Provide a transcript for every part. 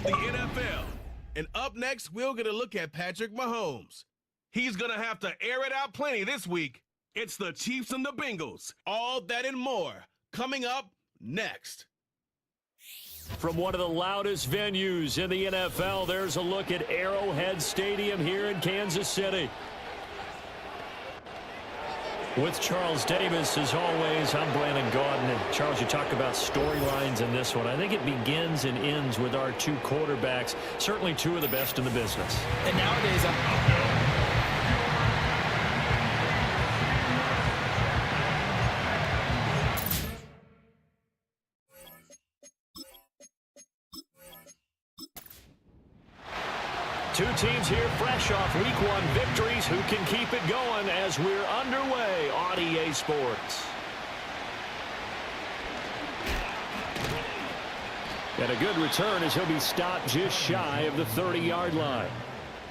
the NFL. And up next, we'll get a look at Patrick Mahomes. He's going to have to air it out plenty this week. It's the Chiefs and the Bengals. All that and more coming up next. From one of the loudest venues in the NFL, there's a look at Arrowhead Stadium here in Kansas City. With Charles Davis, as always, I'm Brandon Gaudin. And Charles, you talk about storylines in this one. I think it begins and ends with our two quarterbacks, certainly two of the best in the business. And nowadays, two teams here fresh off Week 1 victories. Who can keep it going as we're underway on EA Sports? And a good return as he'll be stopped just shy of the 30-yard line.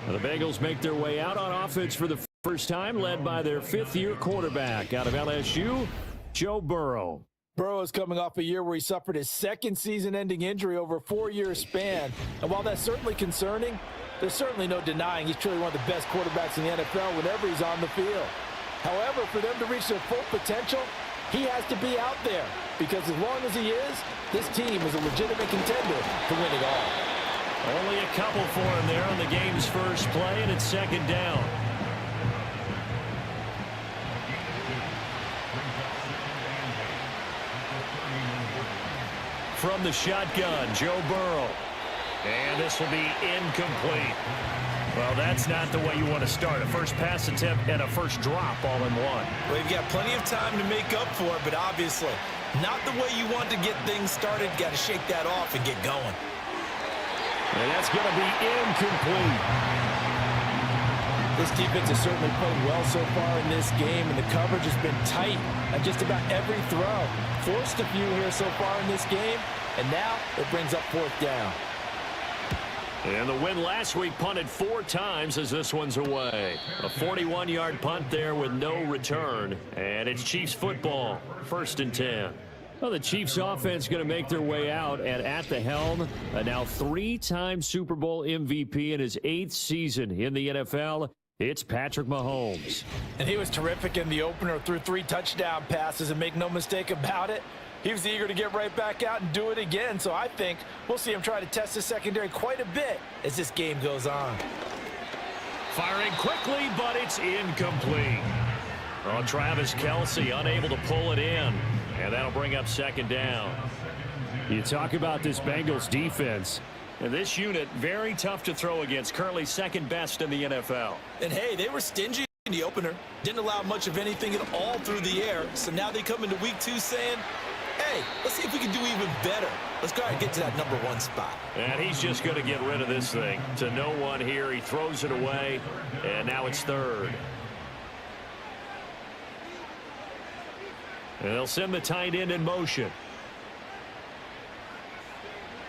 The Bengals make their way out on offense for the first time, led by their fifth-year quarterback out of LSU, Joe Burrow. Burrow is coming off a year where he suffered his second season-ending injury over a 4-year span. And while that's certainly concerning, there's certainly no denying he's truly one of the best quarterbacks in the NFL whenever he's on the field. However, for them to reach their full potential, he has to be out there. Because as long as he is, this team is a legitimate contender to win it all. Only a couple for him there on the game's first play, and it's second down. From the shotgun, Joe Burrow. And this will be incomplete. Well, that's not the way you want to start. A first pass attempt and a first drop all in one. Well, you've got plenty of time to make up for it, but obviously not the way you want to get things started. Got to shake that off and get going. And that's going to be incomplete. This defense has certainly played well so far in this game, and the coverage has been tight on just about every throw. Forced a few here so far in this game, and now it brings up fourth down. And the win last week punted 4 times as this one's away. A 41-yard punt there with no return. And it's Chiefs football, 1st and 10. Well, the Chiefs offense going to make their way out, and at the helm, a now 3-time Super Bowl MVP in his 8th season in the NFL. It's Patrick Mahomes. And he was terrific in the opener, threw 3 touchdown passes, and make no mistake about it, he was eager to get right back out and do it again. So I think we'll see him try to test his secondary quite a bit as this game goes on. Firing quickly, but it's incomplete. Oh, Travis Kelce unable to pull it in, and that'll bring up second down. You talk about this Bengals defense. And this unit, very tough to throw against, currently second best in the NFL. And hey, they were stingy in the opener. Didn't allow much of anything at all through the air. So now they come into week 2 saying, hey, let's see if we can do even better. Let's go ahead and get to that number 1 spot. And he's just going to get rid of this thing to no one here. He throws it away, and now it's 3rd. And they'll send the tight end in motion.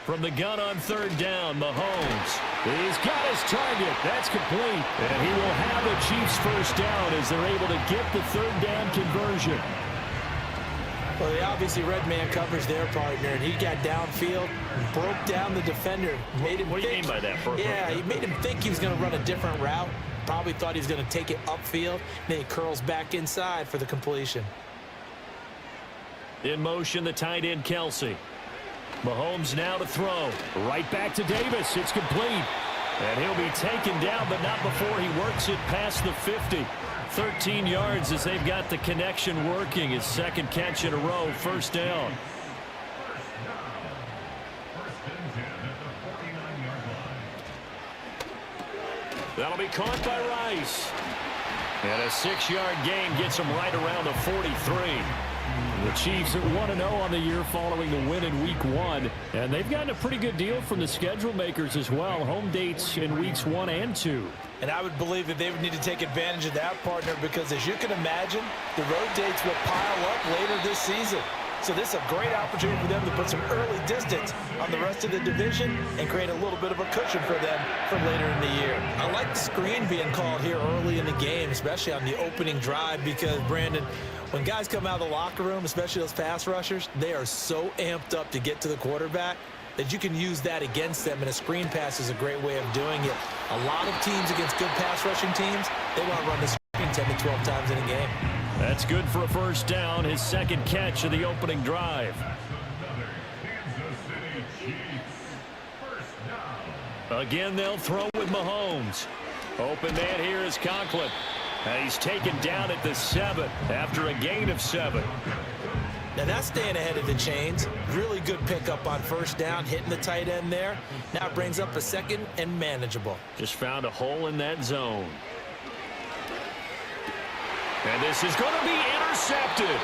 From the gun on 3rd down, Mahomes. He's got his target. That's complete. And he will have the Chiefs first down as they're able to get the 3rd down conversion. Well, they obviously read man coverage their partner, and he got downfield and broke down the defender. Made him what do you mean by that? Yeah, he made him think he was going to run a different route. Probably thought he was going to take it upfield. Then he curls back inside for the completion. In motion, the tight end, Kelce. Mahomes now to throw. Right back to Davis. It's complete. And he'll be taken down, but not before he works it past the 50. 13 yards as they've got the connection working. His second catch in a row, first down. That'll be caught by Rice. And a 6-yard gain gets him right around the 43. The Chiefs are 1-0 on the year following the win in Week 1. And they've gotten a pretty good deal from the schedule makers as well. Home dates in Weeks 1 and 2. And I would believe that they would need to take advantage of that, partner, because as you can imagine, the road dates will pile up later this season. So this is a great opportunity for them to put some early distance on the rest of the division and create a little bit of a cushion for them for later in the year. I like the screen being called here early in the game, especially on the opening drive, because, Brandon, when guys come out of the locker room, especially those pass rushers, they are so amped up to get to the quarterback. that you can use that against them, and a screen pass is a great way of doing it. A lot of teams against good pass rushing teams, they want to run the screen 10 to 12 times in a game. That's good for a first down, his second catch of the opening drive. Again, they'll throw with Mahomes. Open man here is Conklin. And he's taken down at the 7 after a gain of 7. Now that's staying ahead of the chains. Really good pickup on first down, hitting the tight end there. Now it brings up a second and manageable. Just found a hole in that zone. And this is going to be intercepted.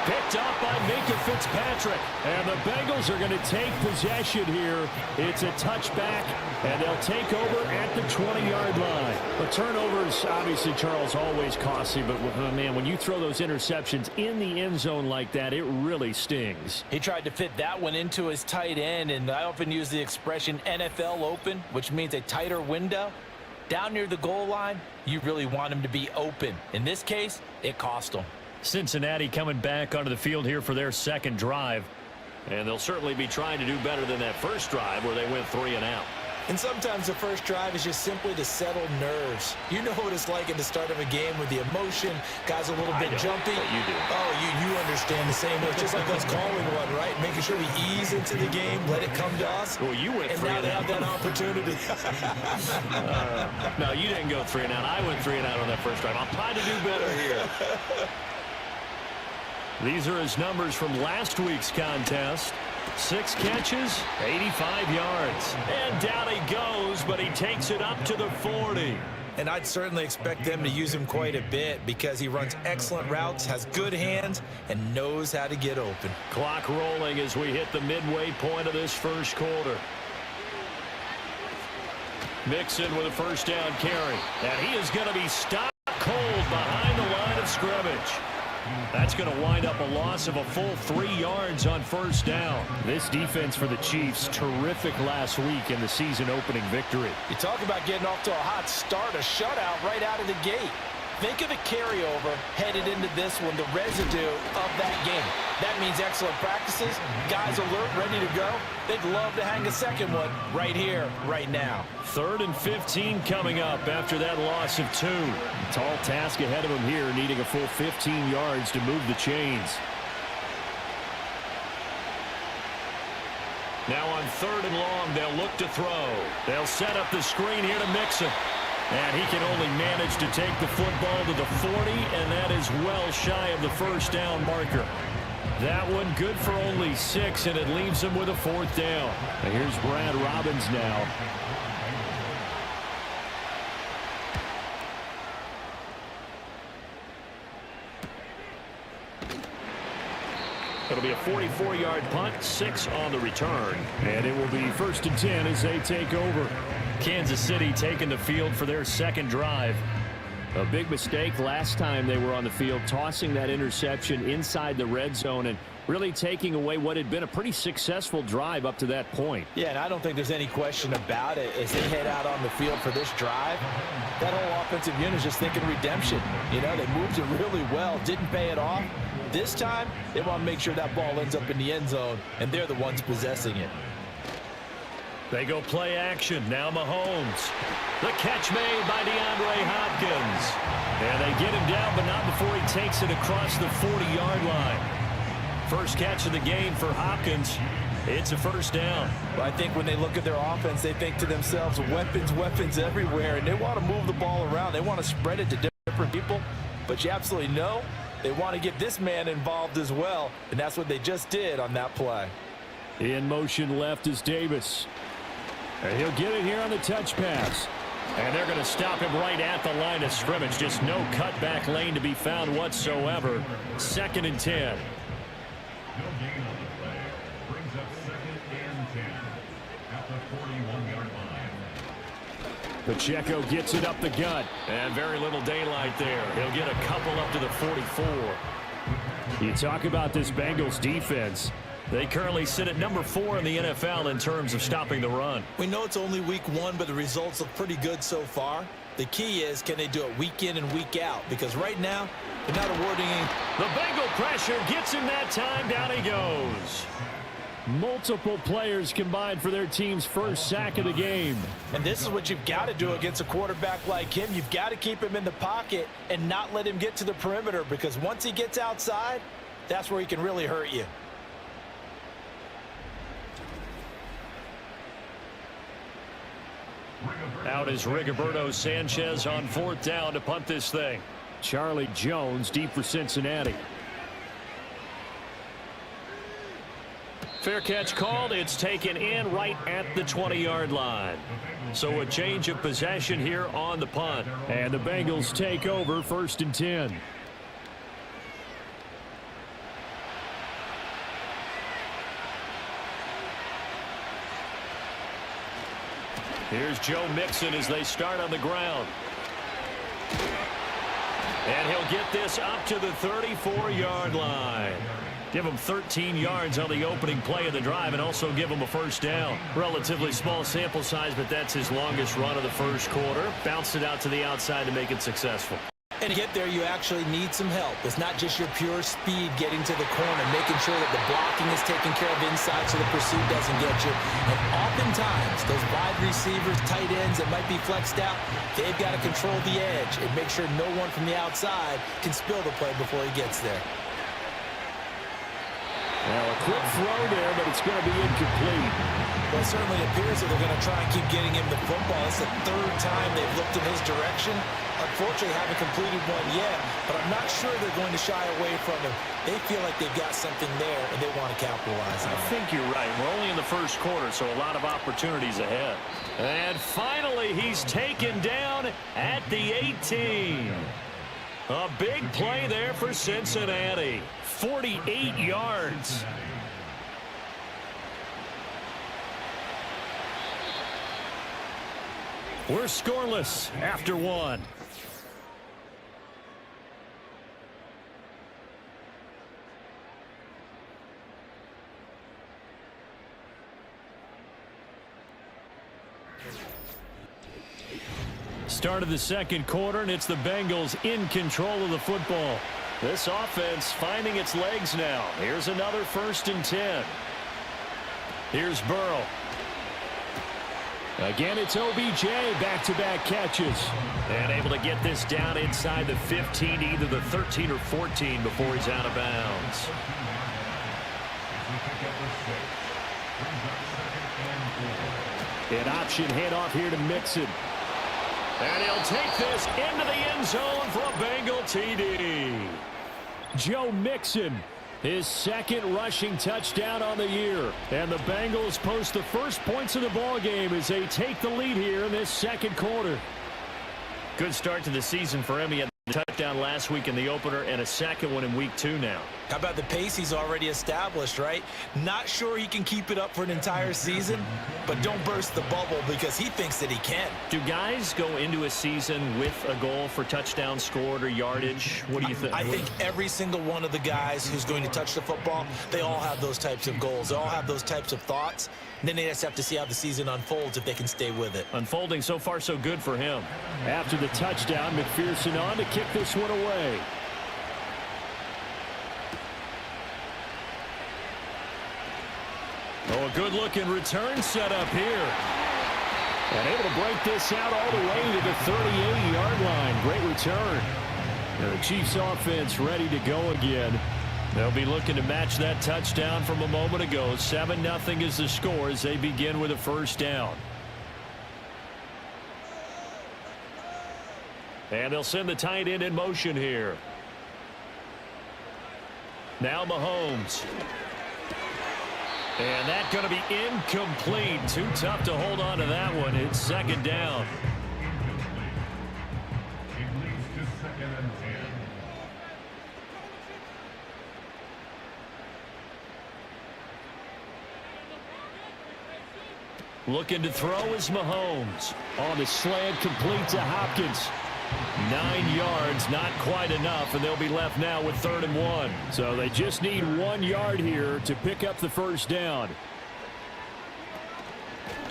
Picked up by Minka Fitzpatrick. And the Bengals are going to take possession here. It's a touchback, and they'll take over at the 20-yard line. The turnovers, obviously, Charles, always costly. But, man, when you throw those interceptions in the end zone like that, it really stings. He tried to fit that one into his tight end, and I often use the expression NFL open, which means a tighter window. Down near the goal line, you really want him to be open. In this case, it cost him. Cincinnati coming back onto the field here for their second drive. And they'll certainly be trying to do better than that first drive where they went 3 and out. And sometimes the first drive is just simply to settle nerves. You know what it's like at the start of a game with the emotion. Guys a little bit jumpy. You do. Oh, you understand the same way. It's just like us calling one, right? Making sure we ease into the game, let it come to us. Well, you went 3 and out. And now they have that opportunity. No, you didn't go 3 and out. I went 3 and out on that first drive. I'm trying to do better here. These are his numbers from last week's contest. 6 catches, 85 yards. And down he goes, but he takes it up to the 40. And I'd certainly expect them to use him quite a bit because he runs excellent routes, has good hands, and knows how to get open. Clock rolling as we hit the midway point of this first quarter. Mixon with a first down carry. And he is going to be stopped cold behind the line of scrimmage. That's going to wind up a loss of a full 3 yards on first down. This defense for the Chiefs, terrific last week in the season-opening victory. You talk about getting off to a hot start, a shutout right out of the gate. Think of the carryover headed into this one, the residue of that game. That means excellent practices, guys alert, ready to go. They'd love to hang a second one right here, right now. 3rd and 15 coming up after that loss of 2. Tall task ahead of him here, needing a full 15 yards to move the chains. Now on 3rd and long, they'll look to throw. They'll set up the screen here to Mixon. And he can only manage to take the football to the 40, and that is well shy of the first down marker. That one good for only 6, and it leaves him with a 4th down. And here's Brad Robbins now. It'll be a 44-yard punt, 6 on the return. And it will be 1st and 10 as they take over. Kansas City taking the field for their second drive. A big mistake last time they were on the field, tossing that interception inside the red zone and really taking away what had been a pretty successful drive up to that point. Yeah, and I don't think there's any question about it as they head out on the field for this drive. That whole offensive unit is just thinking redemption. You know, they moved it really well, didn't pay it off. This time, they want to make sure that ball ends up in the end zone, and they're the ones possessing it. They go play action. Now Mahomes. The catch made by DeAndre Hopkins. And they get him down, but not before he takes it across the 40-yard line. First catch of the game for Hopkins. It's a first down. Well, I think when they look at their offense, they think to themselves, weapons everywhere, and they want to move the ball around. They want to spread it to different people, but you absolutely know they want to get this man involved as well, and that's what they just did on that play. In motion left is Davis. And he'll get it here on the touch pass. And they're going to stop him right at the line of scrimmage. Just no cutback lane to be found whatsoever. 2nd and 10. Pacheco gets it up the gut. And very little daylight there. He'll get a couple up to the 44. You talk about this Bengals defense. They currently sit at number 4 in the NFL in terms of stopping the run. We know it's only week 1, but the results look pretty good so far. The key is, can they do it week in and week out? Because right now, they're not awarding any. The Bengal pressure gets him that time. Down he goes. Multiple players combined for their team's first sack of the game. And this is what you've got to do against a quarterback like him. You've got to keep him in the pocket and not let him get to the perimeter, because once he gets outside, that's where he can really hurt you. Out is Rigoberto Sanchez on 4th down to punt this thing. Charlie Jones deep for Cincinnati. Fair catch called. It's taken in right at the 20-yard line. So a change of possession here on the punt. And the Bengals take over 1st and 10. Here's Joe Mixon as they start on the ground. And he'll get this up to the 34-yard line. Give him 13 yards on the opening play of the drive and also give him a first down. Relatively small sample size, but that's his longest run of the first quarter. Bounced it out to the outside to make it successful. And to get there, you actually need some help. It's not just your pure speed getting to the corner, making sure that the blocking is taken care of inside so the pursuit doesn't get you. And oftentimes, those wide receivers, tight ends that might be flexed out, they've got to control the edge and make sure no one from the outside can spill the play before he gets there. Well, a quick throw there, but it's going to be incomplete. Well, it certainly appears that they're going to try and keep getting him the football. It's the 3rd time they've looked in his direction. Unfortunately, haven't completed one yet, but I'm not sure they're going to shy away from him. They feel like they've got something there, and they want to capitalize on it. I think you're right. We're only in the first quarter, so a lot of opportunities ahead. And finally, he's taken down at the 18. A big play there for Cincinnati. 48 yards. We're scoreless after 1. Start of the second quarter, and it's the Bengals in control of the football. This offense finding its legs now. Here's another 1st and 10. Here's Burrow. Again, it's OBJ, back-to-back catches. And able to get this down inside the 15, either the 13 or 14 before he's out of bounds. An option handoff here to Mixon. And he'll take this into the end zone for a Bengal TD. Joe Mixon, his 2nd rushing touchdown on the year. And the Bengals post the first points of the ball game as they take the lead here in this second quarter. Good start to the season for him. He had the touchdown last week in the opener and a 2nd one in week 2 now. How about the pace he's already established, right? Not sure he can keep it up for an entire season, but don't burst the bubble because he thinks that he can. Do guys go into a season with a goal for touchdowns scored or yardage? What do you think? I think every single one of the guys who's going to touch the football, they all have those types of goals. They all have those types of thoughts. And then they just have to see how the season unfolds if they can stay with it. Unfolding so far so good for him. After the touchdown, McPherson on to kick this one away. Oh, a good-looking return set up here. And able to break this out all the way to the 38-yard line. Great return. And the Chiefs offense ready to go again. They'll be looking to match that touchdown from a moment ago. 7-0 is the score as they begin with a first down. And they'll send the tight end in motion here. Now Mahomes. And that's going to be incomplete. Too tough to hold on to that one. It's 2nd down. Looking to throw is Mahomes. On the slant, complete to Hopkins. 9 yards, not quite enough, and they'll be left now with 3rd and 1. So they just need 1 yard here to pick up the first down.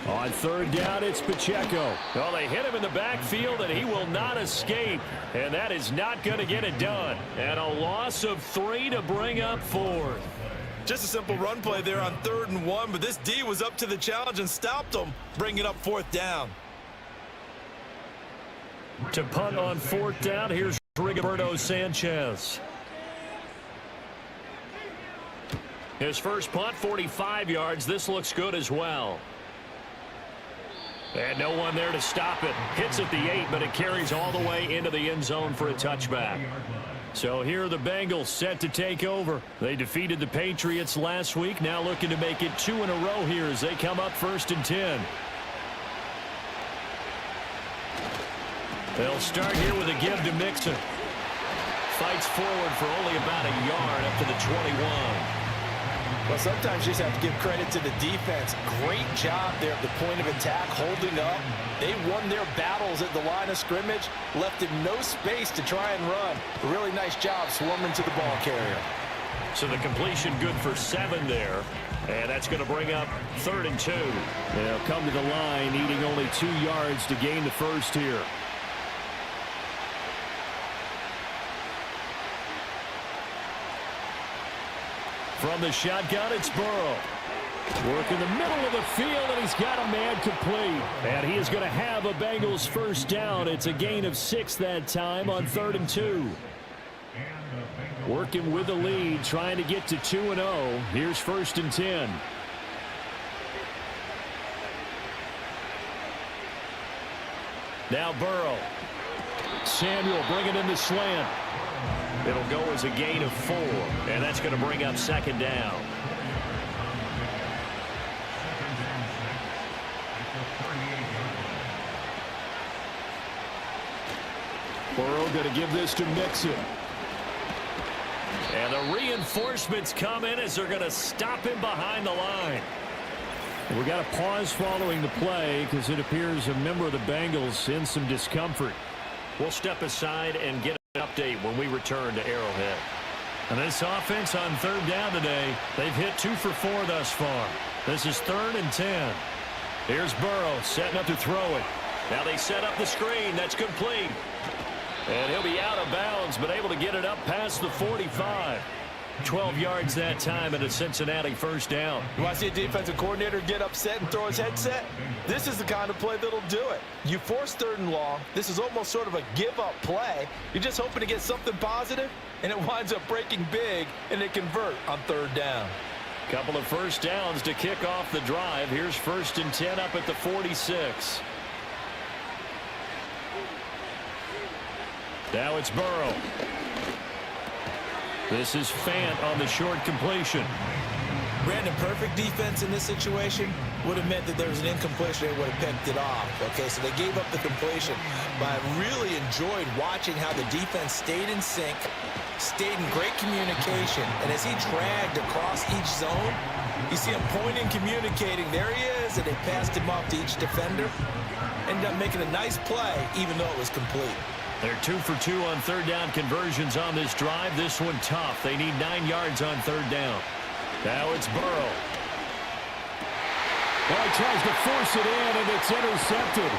On 3rd down, it's Pacheco. Well, they hit him in the backfield, and he will not escape. And that is not going to get it done. And a loss of 3 to bring up 4th. Just a simple run play there on 3rd and 1, but this D was up to the challenge and stopped them, bringing up 4th down. To punt on 4th down, here's Rigoberto Sanchez. His first punt, 45 yards. This looks good as well. And no one there to stop it. Hits at the 8, but it carries all the way into the end zone for a touchback. So here are the Bengals set to take over. They defeated the Patriots last week. Now looking to make it 2 in a row here as they come up 1st and 10. They'll start here with a give to Mixon. Fights forward for only about a yard up to the 21. Well, sometimes you just have to give credit to the defense. Great job there at the point of attack, holding up. They won their battles at the line of scrimmage, left him no space to try and run. A really nice job swarming to the ball carrier. So the completion good for 7 there. And that's going to bring up 3rd and 2. They'll come to the line, needing only 2 yards to gain the first here. From the shotgun, it's Burrow. Work in the middle of the field, and he's got a man complete. And he is going to have a Bengals first down. It's a gain of 6 that time on 3rd and 2. Working with the lead, trying to get to 2-0. Here's 1st and 10. Now Burrow. Samuel bringing in the slant. It'll go as a gain of 4, and that's going to bring up 2nd down. Burrow going to give this to Mixon. And the reinforcements come in as they're going to stop him behind the line. We got a pause following the play because it appears a member of the Bengals in some discomfort. We'll step aside and get an update when we return to Arrowhead. And this offense on 3rd down today, they've hit 2 for 4 thus far. This is 3rd and 10. Here's Burrow setting up to throw it. Now they set up the screen. That's complete. And he'll be out of bounds, but able to get it up past the 45. 12 yards that time and a Cincinnati first down. You want to see a defensive coordinator get upset and throw his headset? This is the kind of play that'll do it. You force 3rd and long. This is almost sort of a give-up play. You're just hoping to get something positive, and it winds up breaking big, and they convert on 3rd down. Couple of first downs to kick off the drive. Here's 1st and 10 up at the 46. Now it's Burrow. This is Fant on the short completion. Brandon, perfect defense in this situation would have meant that there was an incompletion. They would have picked it off. Okay, so they gave up the completion. But I really enjoyed watching how the defense stayed in sync, stayed in great communication. And as he dragged across each zone, you see him pointing, communicating. There he is, and they passed him off to each defender. Ended up making a nice play, even though it was complete. They're 2 for 2 on 3rd down conversions on this drive. This one tough. They need 9 yards on 3rd down. Now it's Burrow. Well, he tries to force it in, and it's intercepted.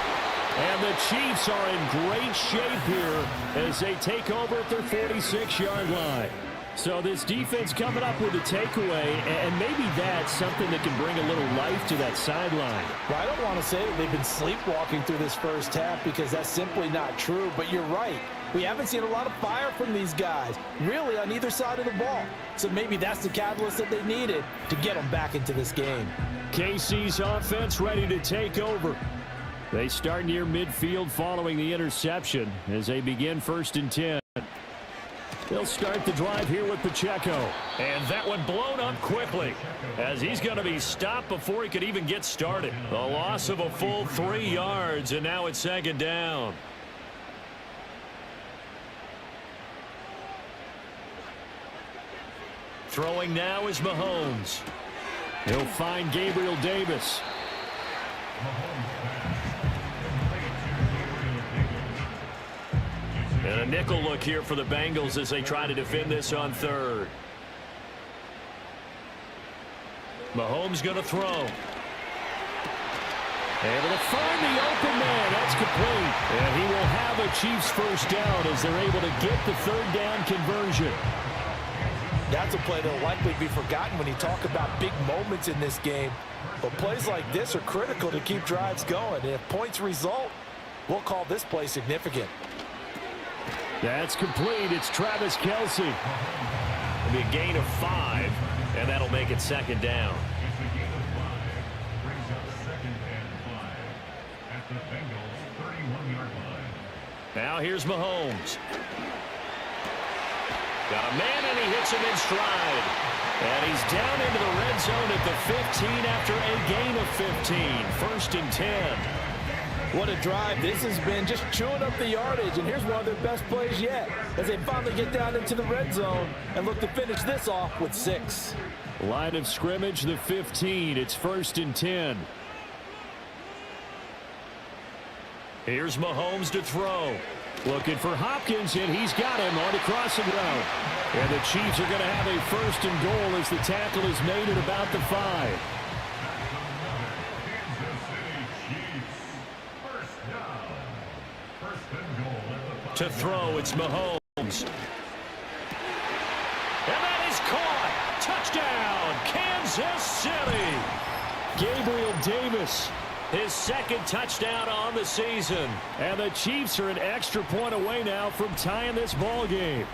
And the Chiefs are in great shape here as they take over at their 46-yard line. So this defense coming up with a takeaway, and maybe that's something that can bring a little life to that sideline. Well, I don't want to say that they've been sleepwalking through this first half because that's simply not true, but you're right. We haven't seen a lot of fire from these guys, really on either side of the ball. So maybe that's the catalyst that they needed to get them back into this game. KC's offense ready to take over. They start near midfield following the interception as they begin 1st and 10. They'll start the drive here with Pacheco. And that one blown up quickly as he's going to be stopped before he could even get started. The loss of a full 3 yards, and now it's 2nd down. Throwing now is Mahomes. He'll find Gabriel Davis. And a nickel look here for the Bengals as they try to defend this on 3rd. Mahomes going to throw. Able to find the open man. That's complete. And he will have a Chiefs first down as they're able to get the 3rd down conversion. That's a play that will likely be forgotten when you talk about big moments in this game. But plays like this are critical to keep drives going. And if points result, we'll call this play significant. That's complete. It's Travis Kelce. It'll be a gain of 5, and that'll make it second down. Now here's Mahomes. Got a man, and he hits him in stride. And he's down into the red zone at the 15 after a gain of 15. First and 10. What a drive this has been, just chewing up the yardage. And here's one of their best plays yet as they finally get down into the red zone and look to finish this off with 6. Line of scrimmage, the 15. It's first and 10. Here's Mahomes to throw. Looking for Hopkins, and he's got him on the crossing route. And the Chiefs are going to have a first and goal as the tackle is made at about the 5. To throw, it's Mahomes. And that is caught. Touchdown, Kansas City. Gabriel Davis, his second touchdown on the season. And the Chiefs are an extra point away now from tying this ball game.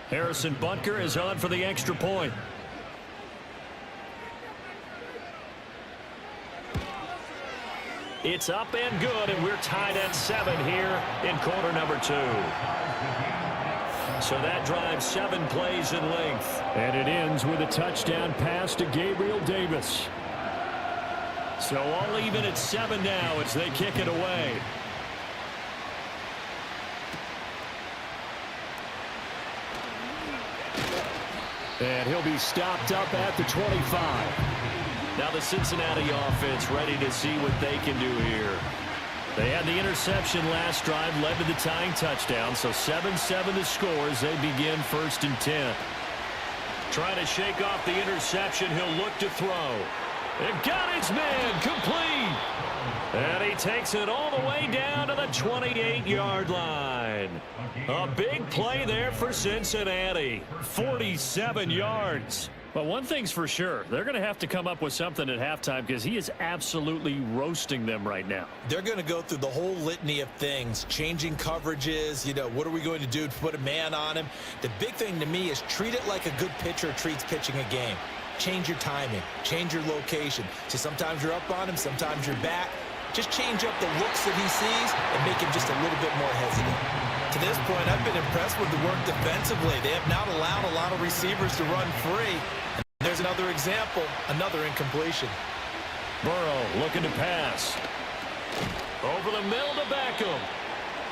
Harrison Butker is on for the extra point. It's up and good, and we're tied at 7 here in quarter number 2. So that drives 7 plays in length. And it ends with a touchdown pass to Gabriel Davis. So all even at 7 now as they kick it away. And he'll be stopped up at the 25. Now the Cincinnati offense ready to see what they can do here. They had the interception last drive, led to the tying touchdown, so 7-7 the score as they begin first and 10. Trying to shake off the interception, he'll look to throw. And got his man, complete. And he takes it all the way down to the 28-yard line. A big play there for Cincinnati. 47 yards. But one thing's for sure, they're going to have to come up with something at halftime because he is absolutely roasting them right now. They're going to go through the whole litany of things, changing coverages, what are we going to do to put a man on him? The big thing to me is treat it like a good pitcher treats pitching a game. Change your timing, change your location. So sometimes you're up on him, sometimes you're back. Just change up the looks that he sees and make him just a little bit more hesitant. To this point, I've been impressed with the work defensively. They have not allowed a lot of receivers to run free. And there's another example, another incompletion. Burrow looking to pass. Over the middle to Beckham.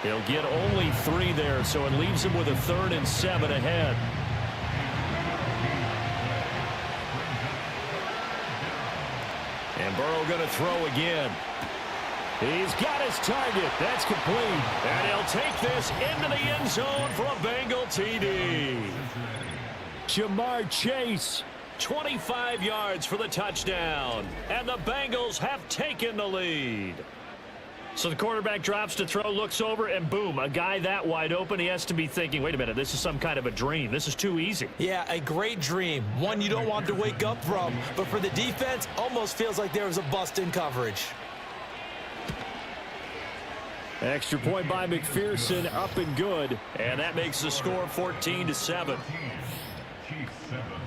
He'll get only 3 there, so it leaves him with a 3rd and 7 ahead. And Burrow going to throw again. He's got his target. That's complete. And he'll take this into the end zone for a Bengal TD. Jamar Chase, 25 yards for the touchdown. And the Bengals have taken the lead. So the quarterback drops to throw, looks over, and boom, a guy that wide open, he has to be thinking, wait a minute, this is some kind of a dream. This is too easy. Yeah, a great dream. One you don't want to wake up from. But for the defense, almost feels like there was a bust in coverage. Extra point by McPherson, up and good. And that makes the score 14-7.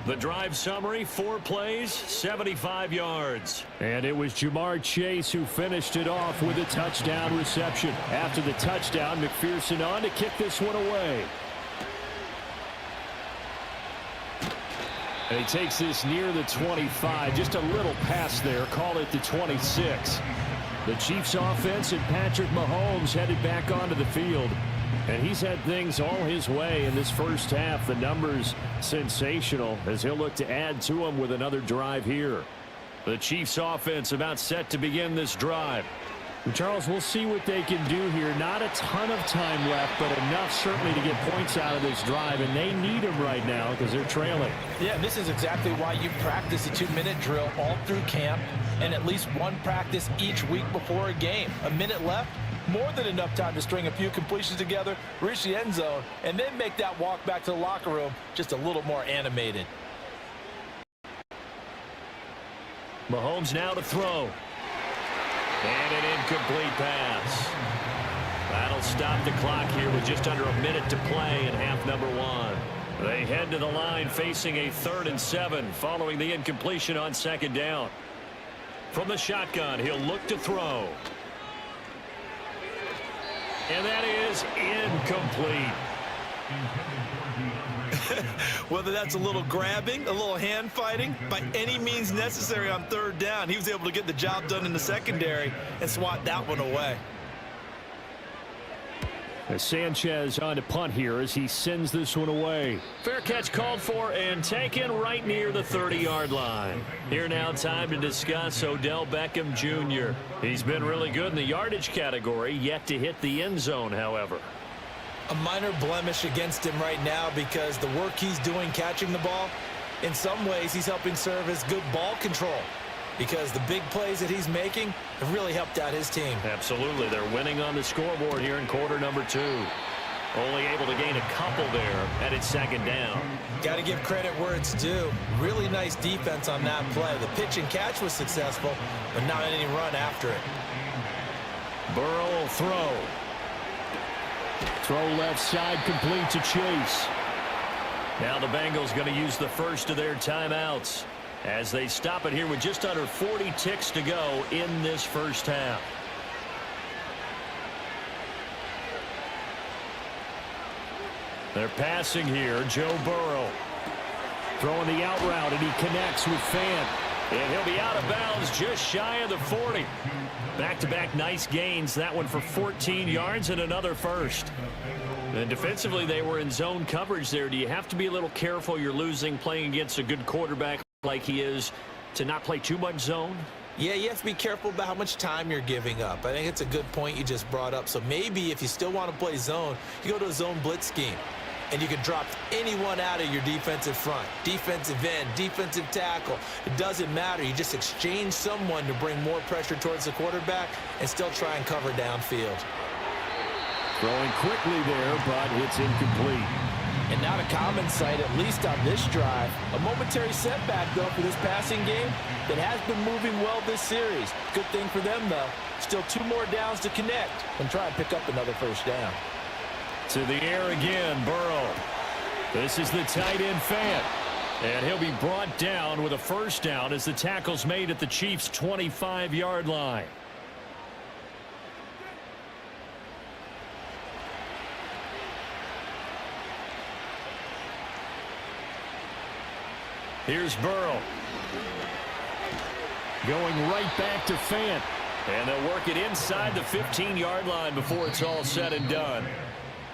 The drive summary, 4 plays, 75 yards. And it was Jamar Chase who finished it off with a touchdown reception. After the touchdown, McPherson on to kick this one away. And he takes this near the 25. Just a little pass there. Call it the 26. The Chiefs offense and Patrick Mahomes headed back onto the field. And he's had things all his way in this first half. The numbers sensational as he'll look to add to them with another drive here. The Chiefs offense about set to begin this drive. And Charles, we'll see what they can do here. Not a ton of time left, but enough certainly to get points out of this drive. And they need them right now because they're trailing. Yeah, this is exactly why you practice a 2-minute drill all through camp. and at least one practice each week before a game. A minute left, more than enough time to string a few completions together, reach the end zone, and then make that walk back to the locker room just a little more animated. Mahomes now to throw. And an incomplete pass. That'll stop the clock here with just under a minute to play in half number one. They head to the line facing a 3rd and 7 following the incompletion on 2nd down. From the shotgun, he'll look to throw. And that is incomplete. Whether that's a little grabbing, a little hand fighting, by any means necessary on 3rd down, he was able to get the job done in the secondary and swat that one away. As Sanchez on to punt here as he sends this one away. Fair catch called for and taken right near the 30-yard line. Here now, time to discuss Odell Beckham Jr. He's been really good in the yardage category, yet to hit the end zone, however. A minor blemish against him right now because the work he's doing catching the ball, in some ways he's helping serve as good ball control because the big plays that he's making have really helped out his team. Absolutely. They're winning on the scoreboard here in quarter number 2. Only able to gain a couple there at its 2nd down. Got to give credit where it's due. Really nice defense on that play. The pitch and catch was successful, but not any run after it. Burrow will throw. Throw left side complete to Chase. Now the Bengals going to use the first of their timeouts as they stop it here with just under 40 ticks to go in this first half. They're passing here. Joe Burrow throwing the out route, and he connects with Fant. And he'll be out of bounds just shy of the 40. Back-to-back nice gains. That one for 14 yards and another first. And defensively, they were in zone coverage there. Do you have to be a little careful? You're losing playing against a good quarterback like he is to not play too much zone? Yeah, you have to be careful about how much time you're giving up. I think it's a good point you just brought up. So maybe if you still want to play zone, you go to a zone blitz scheme. And you can drop anyone out of your defensive front, defensive end, defensive tackle. It doesn't matter. You just exchange someone to bring more pressure towards the quarterback and still try and cover downfield. Throwing quickly there, but it's incomplete. And not a common sight, at least on this drive. A momentary setback, though, for this passing game that has been moving well this series. Good thing for them, though. Still 2 more downs to connect and try and pick up another first down. To the air again, Burrow. This is the tight end Fant. And he'll be brought down with a first down as the tackle's made at the Chiefs' 25-yard line. Here's Burrow. Going right back to Fant. And they'll work it inside the 15-yard line before it's all said and done.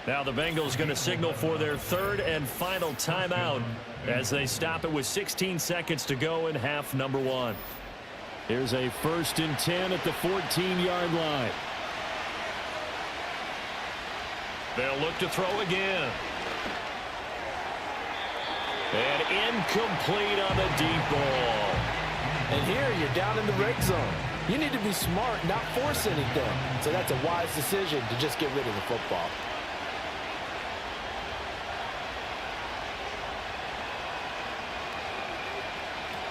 Now the Bengals going to signal for their 3rd and final timeout as they stop it with 16 seconds to go in half number 1. Here's a 1st and 10 at the 14-yard line. They'll look to throw again. And incomplete on the deep ball. And here you're down in the red zone. You need to be smart, not force anything. So that's a wise decision to just get rid of the football.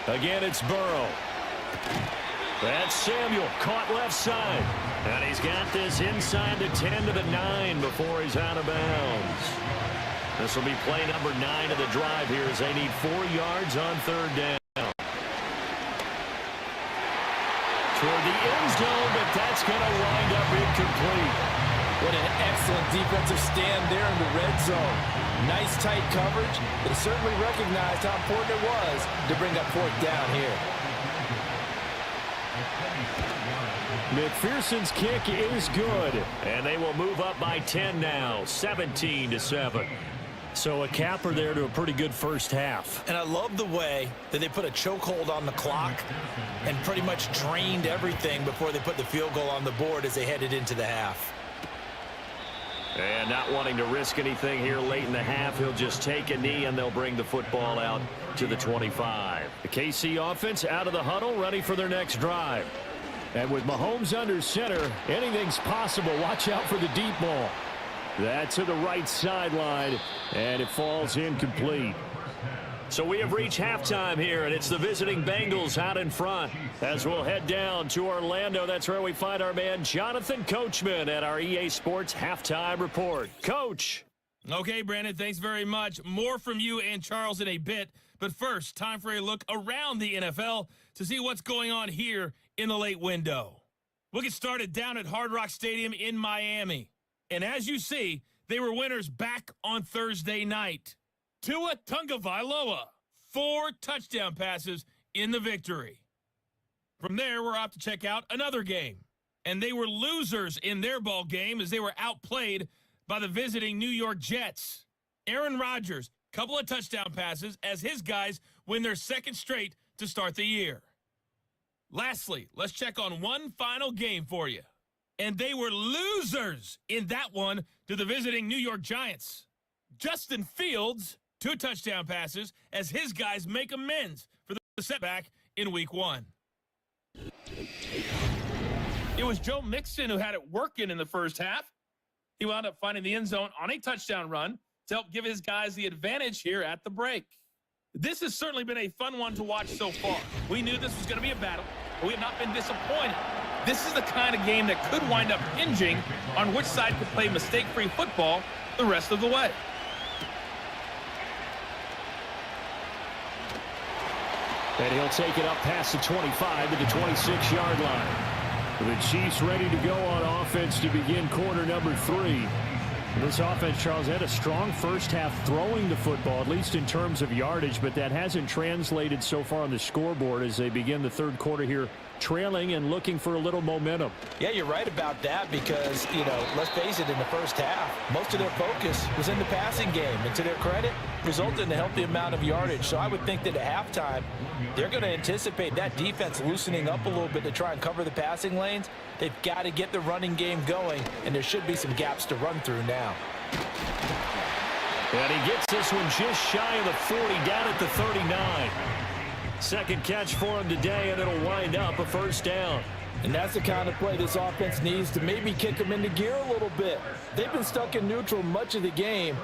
Again, it's Burrow. That's Samuel, caught left side. And he's got this inside the 10 to the 9 before he's out of bounds. This will be play number 9 of the drive here as they need 4 yards on 3rd down. Toward the end zone, but that's going to wind up incomplete. What an excellent defensive stand there in the red zone. Nice tight coverage. They certainly recognized how important it was to bring up 4th down here. McPherson's kick is good. And they will move up by 10 now, 17-7. So a capper there to a pretty good first half. And I love the way that they put a chokehold on the clock and pretty much drained everything before they put the field goal on the board as they headed into the half. And not wanting to risk anything here late in the half, he'll just take a knee, and they'll bring the football out to the 25. The KC offense out of the huddle, ready for their next drive. And with Mahomes under center, anything's possible. Watch out for the deep ball. That to the right sideline, and it falls incomplete. So we have reached halftime here, and it's the visiting Bengals out in front. As we'll head down to Orlando, that's where we find our man Jonathan Coachman at our EA Sports Halftime Report. Coach. Okay, Brandon, thanks very much. More from you and Charles in a bit. But first, time for a look around the NFL to see what's going on here in the late window. We'll get started down at Hard Rock Stadium in Miami. And as you see, they were winners back on Thursday night. Tua Tagovailoa, 4 touchdown passes in the victory. From there, we're off to check out another game. And they were losers in their ball game as they were outplayed by the visiting New York Jets. Aaron Rodgers, couple of touchdown passes as his guys win their second straight to start the year. Lastly, let's check on one final game for you. And they were losers in that one to the visiting New York Giants. Justin Fields, 2 touchdown passes as his guys make amends for the setback in Week 1. It was Joe Mixon who had it working in the first half. He wound up finding the end zone on a touchdown run to help give his guys the advantage here at the break. This has certainly been a fun one to watch so far. We knew this was going to be a battle, but we have not been disappointed. This is the kind of game that could wind up hinging on which side could play mistake-free football the rest of the way. And he'll take it up past the 25 to the 26-yard line. The Chiefs ready to go on offense to begin quarter number 3. This offense, Charles, had a strong first half throwing the football, at least in terms of yardage, but that hasn't translated so far on the scoreboard as they begin the third quarter here, trailing and looking for a little momentum. Yeah, you're right about that because, let's face it, in the first half, most of their focus was in the passing game. And to their credit, resulted in a healthy amount of yardage. So I would think that at halftime, they're going to anticipate that defense loosening up a little bit to try and cover the passing lanes. They've got to get the running game going, and there should be some gaps to run through now. And he gets this one just shy of the 40, down at the 39. Second catch for him today, and it'll wind up a first down. And that's the kind of play this offense needs to maybe kick them into gear a little bit. They've been stuck in neutral much of the game.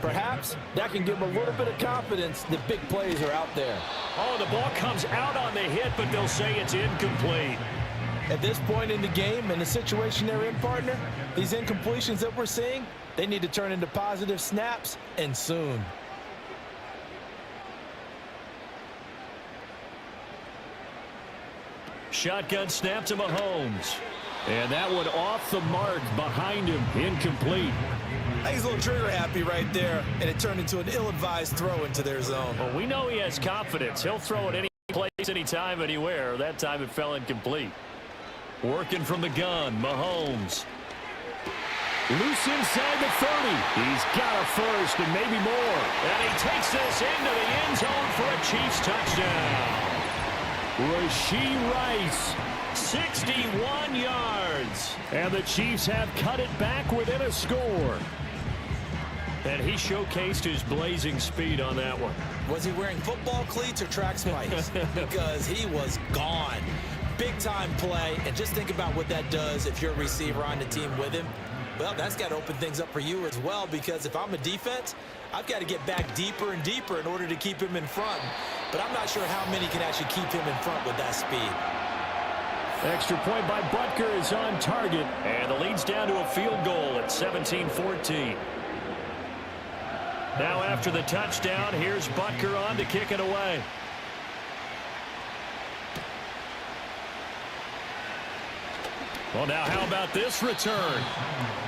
Perhaps that can give them a little bit of confidence that big plays are out there. Oh, the ball comes out on the hit, but they'll say it's incomplete. At this point in the game and the situation they're in, partner, these incompletions that we're seeing, they need to turn into positive snaps, and soon. Shotgun snap to Mahomes. And that one off the mark behind him, incomplete. I think he's a little trigger happy right there, and it turned into an ill-advised throw into their zone. Well, we know he has confidence. He'll throw it any place, anytime, anywhere. That time it fell incomplete. Working from the gun, Mahomes. Loose inside the 30. He's got a first and maybe more. And he takes this into the end zone for a Chiefs touchdown. Rashee Rice, 61 yards. And the Chiefs have cut it back within a score. And he showcased his blazing speed on that one. Was he wearing football cleats or track spikes? Because he was gone. Big-time play, and just think about what that does if you're a receiver on the team with him. Well, that's got to open things up for you as well, because if I'm a defense, I've got to get back deeper and deeper in order to keep him in front. But I'm not sure how many can actually keep him in front with that speed. Extra point by Butker is on target, and the lead's down to a field goal at 17-14. Now after the touchdown, here's Butker on to kick it away. Well, now how about this return?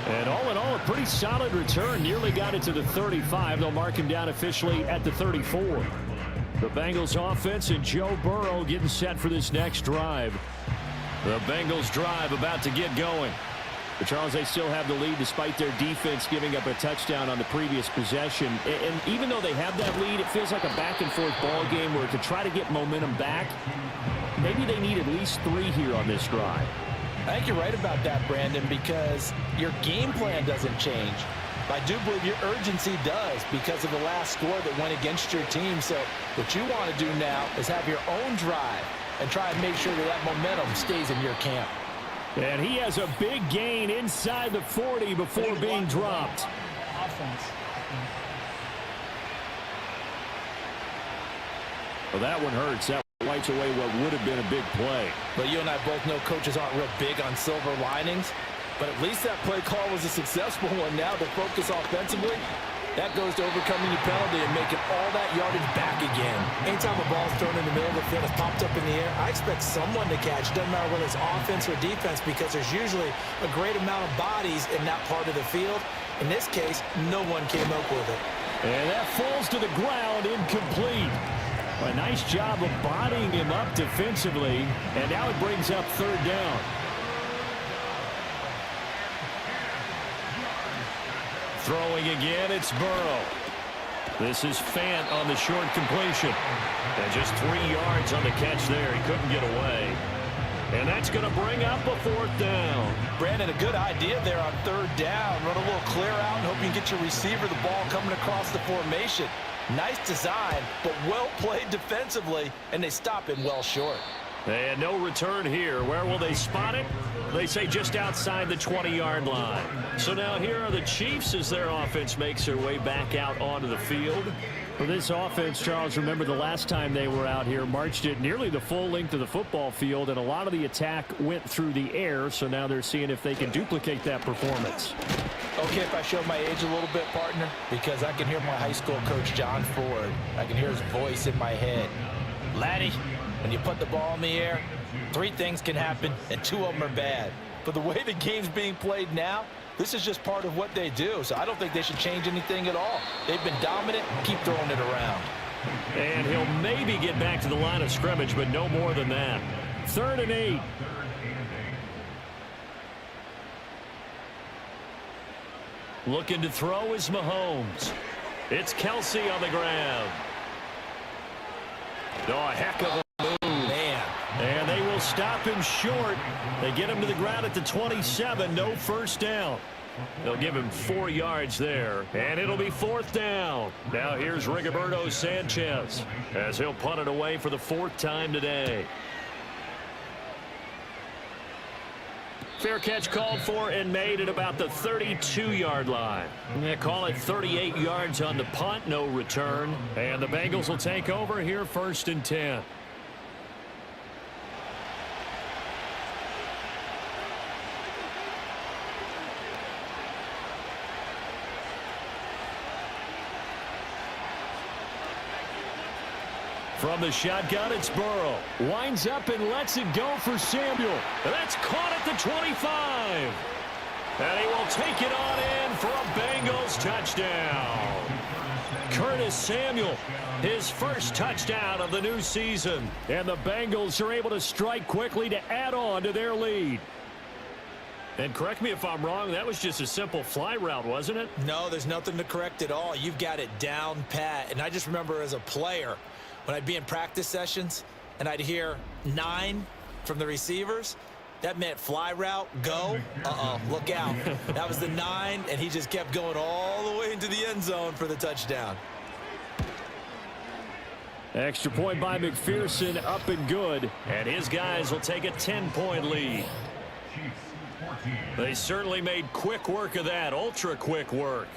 And all in all, a pretty solid return. Nearly got it to the 35. They'll mark him down officially at the 34. The Bengals offense and Joe Burrow getting set for this next drive. The Bengals drive about to get going. But Charles, they still have the lead despite their defense giving up a touchdown on the previous possession. And even though they have that lead, it feels like a back-and-forth ball game where to try to get momentum back, maybe they need at least 3 here on this drive. I think you're right about that, Brandon, because your game plan doesn't change. I do believe your urgency does because of the last score that went against your team. So what you want to do now is have your own drive and try and make sure that that momentum stays in your camp. And he has a big gain inside the 40 before being dropped. Offense. Well, that one hurts. That wipes away what would have been a big play. But you and I both know coaches aren't real big on silver linings. But at least that play call was a successful one. Now to focus offensively, that goes to overcoming your penalty and making all that yardage back again. Anytime a ball's thrown in the middle of the field, it's popped up in the air, I expect someone to catch. Doesn't matter whether it's offense or defense because there's usually a great amount of bodies in that part of the field. In this case, no one came up with it. And that falls to the ground, incomplete. A nice job of bodying him up defensively. And now it brings up third down. Throwing again, it's Burrow. This is Fant on the short completion. And just 3 yards on the catch there. He couldn't get away. And that's going to bring up a fourth down. Brandon, a good idea there on third down. Run a little clear out and hope you can get your receiver the ball coming across the formation. Nice design, but well played defensively, and they stop him well short. And no return here. Where will they spot it? They say just outside the 20-yard line. So now here are the Chiefs as their offense makes their way back out onto the field. For this offense, Charles, remember the last time they were out here, marched it nearly the full length of the football field, and a lot of the attack went through the air, so now they're seeing if they can duplicate that performance. Okay, if I show my age a little bit, partner, because I can hear my high school coach, John Ford. I can hear his voice in my head. Laddie, when you put the ball in the air, 3 things can happen, and 2 of them are bad. But the way the game's being played now, this is just part of what they do, so I don't think they should change anything at all. They've been dominant. Keep throwing it around. And he'll maybe get back to the line of scrimmage, but no more than that. 3rd and 8. Looking to throw is Mahomes. It's Kelsey on the ground. Oh, a heck of a move. Man. And they will stop him short. They get him to the ground at the 27. No first down. They'll give him 4 yards there. And it'll be 4th down. Now here's Rigoberto Sanchez as he'll punt it away for the 4th time today. Fair catch called for and made at about the 32-yard line. They call it 38 yards on the punt, no return. And the Bengals will take over here 1st and 10. From the shotgun, it's Burrow. Winds up and lets it go for Samuel. That's caught at the 25. And he will take it on in for a Bengals touchdown. Curtis Samuel, his first touchdown of the new season. And the Bengals are able to strike quickly to add on to their lead. And correct me if I'm wrong, that was just a simple fly route, wasn't it? No, there's nothing to correct at all. You've got it down pat. And I just remember as a player, when I'd be in practice sessions and I'd hear 9 from the receivers, that meant fly route, go, look out. That was the 9, and he just kept going all the way into the end zone for the touchdown. Extra point by McPherson, up and good. And his guys will take a 10-point lead. They certainly made quick work of that, ultra quick work.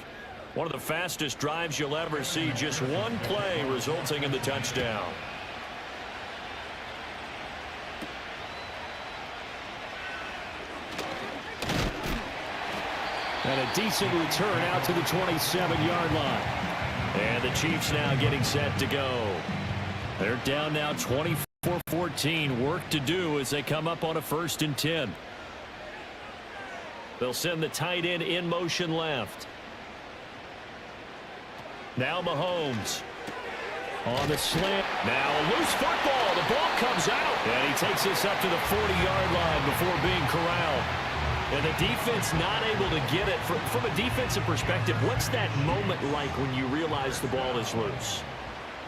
One of the fastest drives you'll ever see, just one play resulting in the touchdown. And a decent return out to the 27-yard line. And the Chiefs now getting set to go. They're down now 24-14. Work to do as they come up on a 1st and 10. They'll send the tight end in motion left. Now Mahomes on the slant. Now a loose football. The ball comes out. And he takes this up to the 40-yard line before being corralled. And the defense not able to get it. From a defensive perspective, what's that moment like when you realize the ball is loose?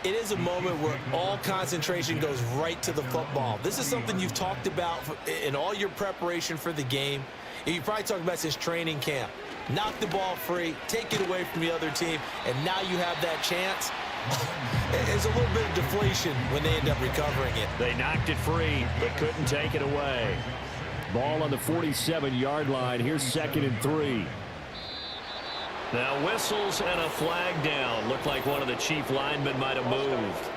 It is a moment where all concentration goes right to the football. This is something you've talked about in all your preparation for the game. And you probably talked about since training camp. knock the ball free, take it away from the other team, and now you have that chance. It's a little bit of deflation when they end up recovering it. They knocked it free, but couldn't take it away. Ball on the 47-yard line. Here's 2nd and 3. Now whistles and a flag down. Looked like one of the chief linemen might have moved.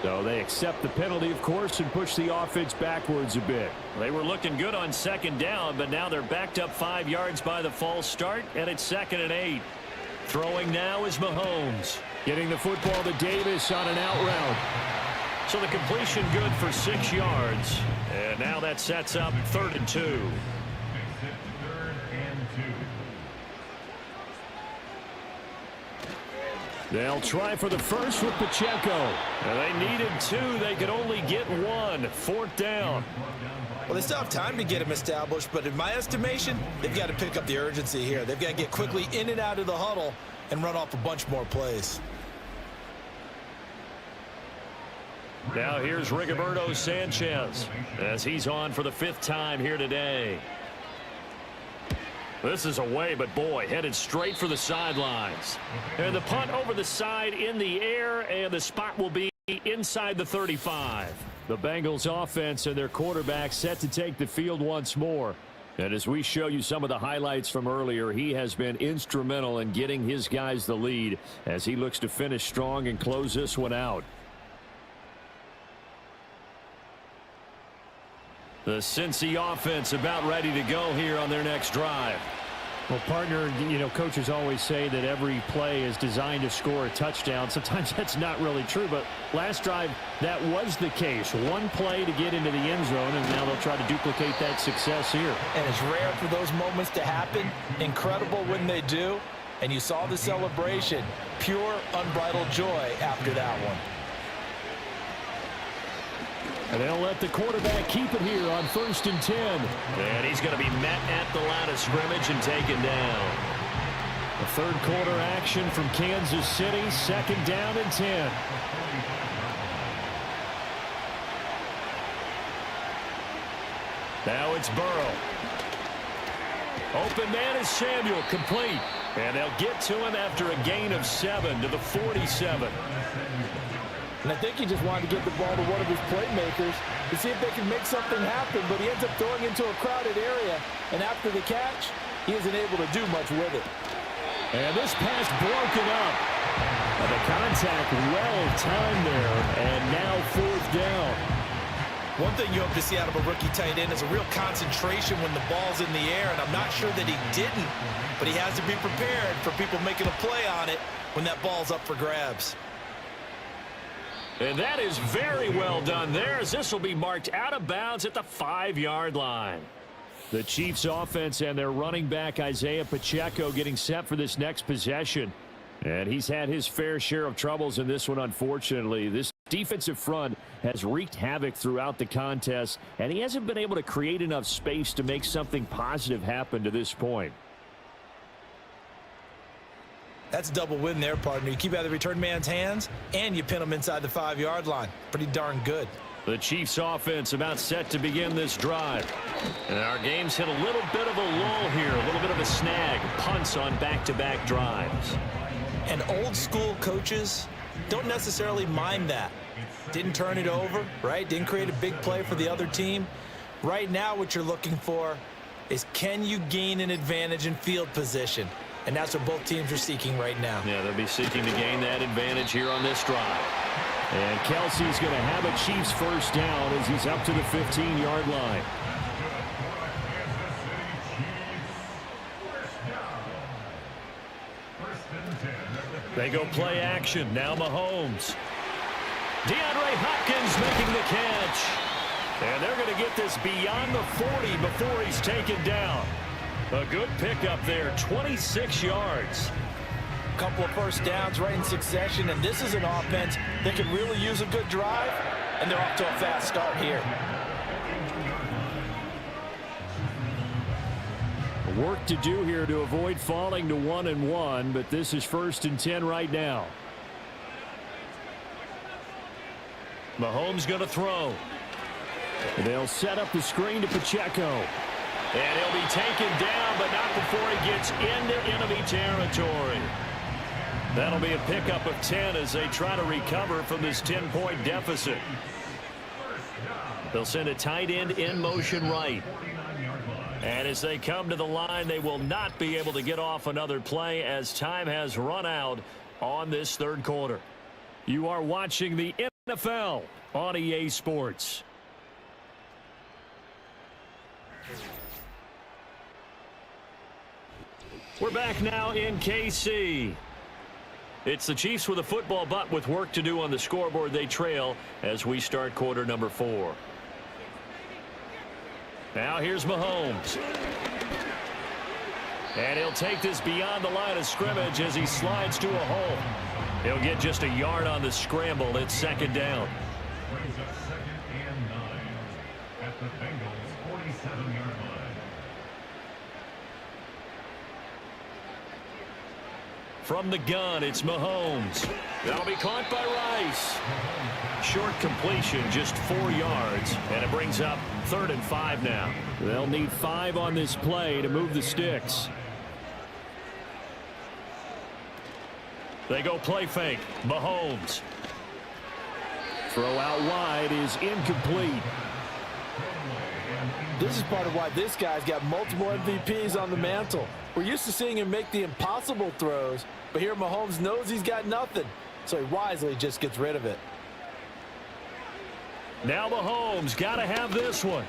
So they accept the penalty, of course, and push the offense backwards a bit. They were looking good on 2nd down, but now they're backed up 5 yards by the false start, and it's 2nd and 8. Throwing now is Mahomes. Getting the football to Davis on an out route. So the completion good for 6 yards. And now that sets up 3rd and 2. They'll try for the first with Pacheco. And they needed 2. They could only get 1. 4th down. Well, they still have time to get him established, but in my estimation, they've got to pick up the urgency here. They've got to get quickly in and out of the huddle and run off a bunch more plays. Now here's Rigoberto Sanchez as he's on for the 5th time here today. This is away, but boy, headed straight for the sidelines. And the punt over the side in the air, and the spot will be inside the 35. The Bengals offense and their quarterback set to take the field once more. And as we show you some of the highlights from earlier, he has been instrumental in getting his guys the lead as he looks to finish strong and close this one out. The Cincy offense about ready to go here on their next drive. Well, partner, coaches always say that every play is designed to score a touchdown. Sometimes that's not really true, but last drive, that was the case. One play to get into the end zone, and now they'll try to duplicate that success here. And it's rare for those moments to happen. Incredible when they do. And you saw the celebration. Pure, unbridled joy after that one. And they'll let the quarterback keep it here on 1st and 10. And he's going to be met at the line of scrimmage and taken down. The 3rd quarter action from Kansas City. 2nd down and 10. Now it's Burrow. Open man is Samuel, complete. And they'll get to him after a gain of 7 to the 47. And I think he just wanted to get the ball to one of his playmakers to see if they can make something happen, but he ends up throwing into a crowded area, and after the catch, he isn't able to do much with it. And this pass broken up. And the contact well timed there, and now 4th down. One thing you hope to see out of a rookie tight end is a real concentration when the ball's in the air, and I'm not sure that he didn't, but he has to be prepared for people making a play on it when that ball's up for grabs. And that is very well done there, as this will be marked out of bounds at the 5-yard line. The Chiefs offense and their running back Isaiah Pacheco getting set for this next possession. And he's had his fair share of troubles in this one, unfortunately. This defensive front has wreaked havoc throughout the contest, and he hasn't been able to create enough space to make something positive happen to this point. That's a double win there, partner. You keep out of the return man's hands, and you pin him inside the 5-yard line. Pretty darn good. The Chiefs offense about set to begin this drive. And our game's hit a little bit of a lull here, a little bit of a snag. Punts on back-to-back drives. And old school coaches don't necessarily mind that. Didn't turn it over, right? Didn't create a big play for the other team. Right now what you're looking for is, can you gain an advantage in field position? And that's what both teams are seeking right now. Yeah, they'll be seeking to gain that advantage here on this drive. And Kelsey's going to have a Chiefs first down as he's up to the 15-yard line. They go play action. Now Mahomes. DeAndre Hopkins making the catch. And they're going to get this beyond the 40 before he's taken down. A good pickup there, 26 yards. A couple of first downs right in succession, and this is an offense that can really use a good drive, and they're off to a fast start here. Work to do here to avoid falling to 1-1, but this is 1st and 10 right now. Mahomes going to throw. They'll set up the screen to Pacheco. And he'll be taken down, but not before he gets into enemy territory. That'll be a pickup of 10 as they try to recover from this 10-point deficit. They'll send a tight end in motion right. And as they come to the line, they will not be able to get off another play as time has run out on this third quarter. You are watching the NFL on EA Sports. We're back now in KC. It's the Chiefs with a football, but with work to do on the scoreboard. They trail as we start quarter number 4. Now here's Mahomes. And he'll take this beyond the line of scrimmage as he slides to a hole. He'll get just a yard on the scramble. It's second down. Brings up 2nd and 9 at the Bengals' 47-yard line. From the gun, it's Mahomes. That'll be caught by Rice. Short completion, just 4 yards, and it brings up 3rd and 5 now. They'll need 5 on this play to move the sticks. They go play fake. Mahomes. Throw out wide is incomplete. This is part of why this guy's got multiple MVPs on the mantle. We're used to seeing him make the impossible throws, but here Mahomes knows he's got nothing, so he wisely just gets rid of it. Now Mahomes got to have this one.